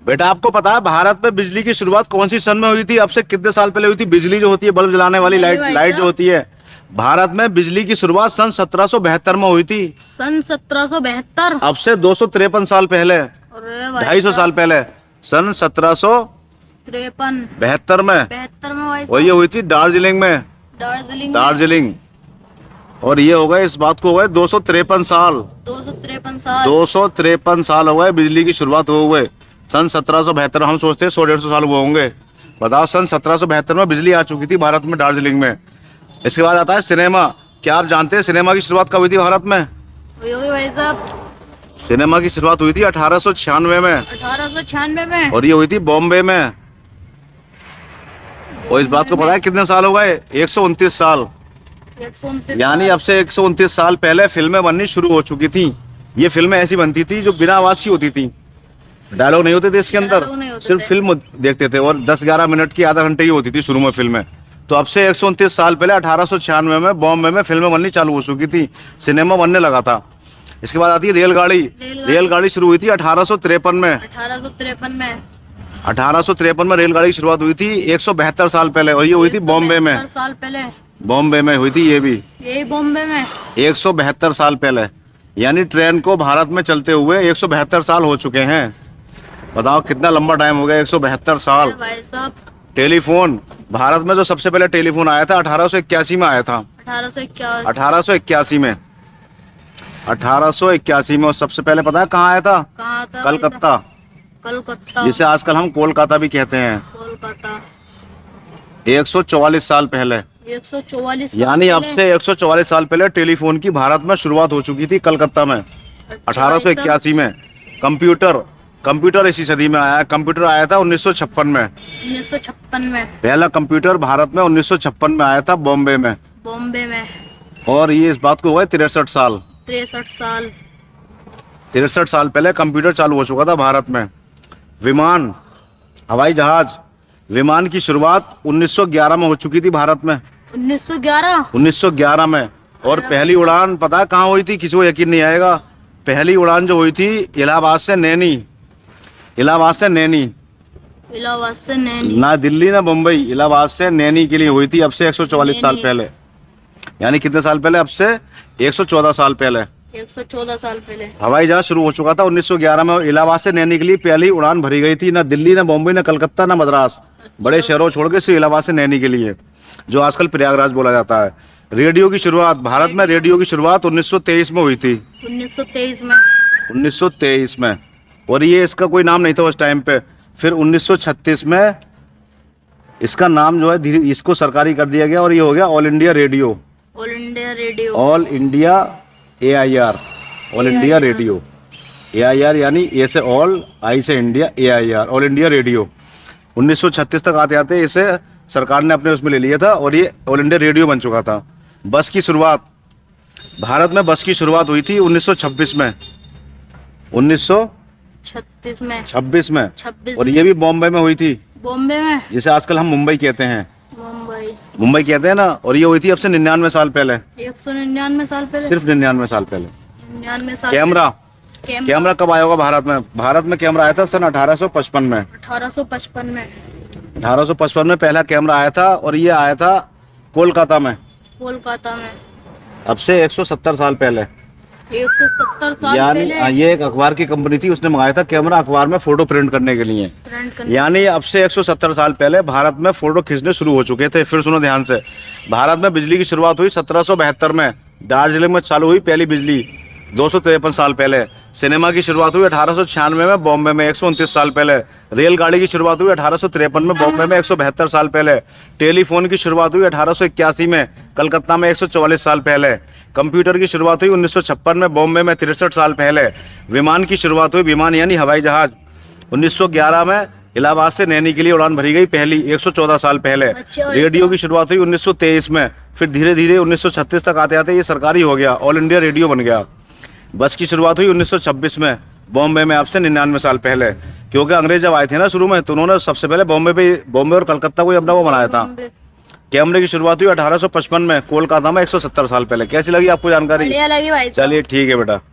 बेटा आपको पता है भारत में बिजली की शुरुआत कौन सी सन में हुई थी? अब से कितने साल पहले हुई थी? बिजली जो होती है, बल्ब जलाने वाली लाइट जो होती है, भारत में बिजली की शुरुआत सन 1772 में हुई थी। सन 1772। अब से 253 साल पहले, 250 साल पहले, सन 1773 में और ये हुई थी दार्जिलिंग में, दार्जिलिंग। और ये हो गए, इस बात को हो गए 253 साल। 253 साल हो गए बिजली की शुरुआत हुए। सन 1772, हम सोचते हैं 100-150 साल हुए होंगे। बताओ, सन 1772 में बिजली आ चुकी थी भारत में, दार्जिलिंग में। इसके बाद आता है सिनेमा। क्या आप जानते हैं सिनेमा की शुरुआत कब हुई थी भारत में? भाई साहब, सिनेमा की शुरुआत हुई थी 1896 में। 1896 में। और ये हुई थी बॉम्बे में। और इस बात को पता है कितने साल हो गए? 129 साल। 129 यानी अब से 129 साल पहले फिल्में बननी शुरू हो चुकी थी। ये फिल्में ऐसी बनती थी जो बिना आवाज की होती थी, डायलॉग नहीं होते थे इसके अंदर, सिर्फ फिल्म देखते थे। और 10-11 मिनट की, आधा घंटे की होती थी शुरू में फिल्में। तो अब से 129 साल पहले 1896 में बॉम्बे में फिल्में बननी चालू हो चुकी थी, सिनेमा बनने लगा था। इसके बाद आती है रेलगाड़ी। रेलगाड़ी शुरू हुई थी 1853 में। 1853 में रेलगाड़ी की शुरुआत हुई थी, 172 साल पहले। और ये हुई थी बॉम्बे में। साल पहले बॉम्बे में हुई थी ये भी, यही बॉम्बे में 172 साल पहले। यानी ट्रेन को भारत में चलते हुए 172 साल हो चुके हैं। बताओ कितना लंबा टाइम हो गया, 172 साल। भाई साहब, टेलीफोन, भारत में जो सबसे पहले टेलीफोन आया था 1881 में आया था। 1881 में, 1881 में। और सबसे पहले पता है कहाँ आया था? कहाँ था? कलकत्ता, कलकत्ता, जिसे आजकल हम कोलकाता भी कहते हैं। कोलकाता। 144 साल पहले, 144 यानी अब से 144 साल पहले टेलीफोन की भारत में शुरुआत हो चुकी थी कलकत्ता में, 1881 में। कंप्यूटर इसी सदी में आया। कंप्यूटर आया था 1956 में। 1956 में पहला कंप्यूटर भारत में 1956 में आया था बॉम्बे में। और ये इस बात को हुआ 63 साल। 63 साल पहले कंप्यूटर चालू हो चुका था भारत में। विमान, हवाई जहाज, विमान की शुरुआत 1911 में हो चुकी थी भारत में। 1911 में। और पहली उड़ान पता है कहाँ हुई थी? किसी को यकीन नहीं आएगा। पहली उड़ान जो हुई थी इलाहाबाद से नैनी। इलाहाबाद से नैनी, ना दिल्ली ना मुंबई, इलाहाबाद से नैनी के लिए हुई थी। अब से 144 साल पहले। यानी कितने साल पहले? अब से 114 साल पहले। 114 साल पहले हवाई जहाज शुरू हो चुका था 1911 में। और इलाहाबाद से नैनी के लिए पहली उड़ान भरी गई थी। ना दिल्ली ना मुंबई ना कलकत्ता ना मद्रास, बड़े शहरों छोड़ के सिर्फ इलाहाबाद से नैनी के लिए, जो आजकल प्रयागराज बोला जाता है। रेडियो की शुरुआत, भारत में रेडियो की शुरुआत 1923 में हुई थी। 1923 में। और ये इसका कोई नाम नहीं था उस टाइम पे। फिर 1936 में इसका नाम जो है धीरे इसको सरकारी कर दिया गया और ये हो गया all India radio. All India radio, all India AIR, all India radio. AIR यानी ए से ऑल, आई से India, AIR, all India radio. 1936 तक आते आते इसे सरकार ने अपने उसमें ले लिया था और ये ऑल इंडिया रेडियो बन चुका था। बस की शुरुआत, भारत में बस की शुरुआत हुई थी 1926 में। 1926 में। और ये भी बॉम्बे में हुई थी, बॉम्बे में, जिसे आजकल हम मुंबई कहते हैं। मुंबई कहते हैं ना। और ये हुई थी अब से 99 साल पहले। 199 साल पहले, सिर्फ 99 साल पहले। 99 साल। कैमरा कब आया होगा भारत में? भारत में कैमरा आया था सन 1855 में। 1855 में पहला कैमरा आया था और ये आया था कोलकाता में। अब से 170 साल पहले। 170 साल यानी पहले। ये एक अखबार की कंपनी थी, उसने मंगाया था कैमरा अखबार में फोटो प्रिंट करने के लिए। यानी अब से 170 साल पहले भारत में फोटो खींचने शुरू हो चुके थे। फिर सुनो ध्यान से, भारत में बिजली की शुरुआत हुई 1772 में। दार्जिलिंग में चालू हुई पहली बिजली 253 साल पहले। सिनेमा की शुरुआत हुई 1896 में बॉम्बे में, 129 साल पहले। रेलगाड़ी की शुरुआत हुई 1853 में बॉम्बे में, 172 साल पहले। टेलीफोन की शुरुआत हुई 1881 में कलकत्ता में, 144 साल पहले। कंप्यूटर की शुरुआत हुई 1956 में बॉम्बे में, 63 साल पहले। विमान की शुरुआत हुई, विमान यानी हवाई जहाज, 1911 में इलाहाबाद से नैनी के लिए उड़ान भरी गई पहली, 114 साल पहले। रेडियो की शुरुआत हुई 1923 में। फिर धीरे धीरे 1936 तक आते आते ये सरकारी हो गया, ऑल इंडिया रेडियो बन गया। बस की शुरुआत हुई 1926 में बॉम्बे में, अब से 99 साल पहले। क्योंकि अंग्रेज जब आए थे ना शुरू में, तो उन्होंने सबसे पहले बॉम्बे और कलकत्ता को अपना वो बनाया था। कैमरे की शुरुआत हुई 1855 में कोलकाता में, 170 साल पहले। कैसी लगी आपको जानकारी? बढ़िया लगी भाई साहब। चलिए ठीक है बेटा।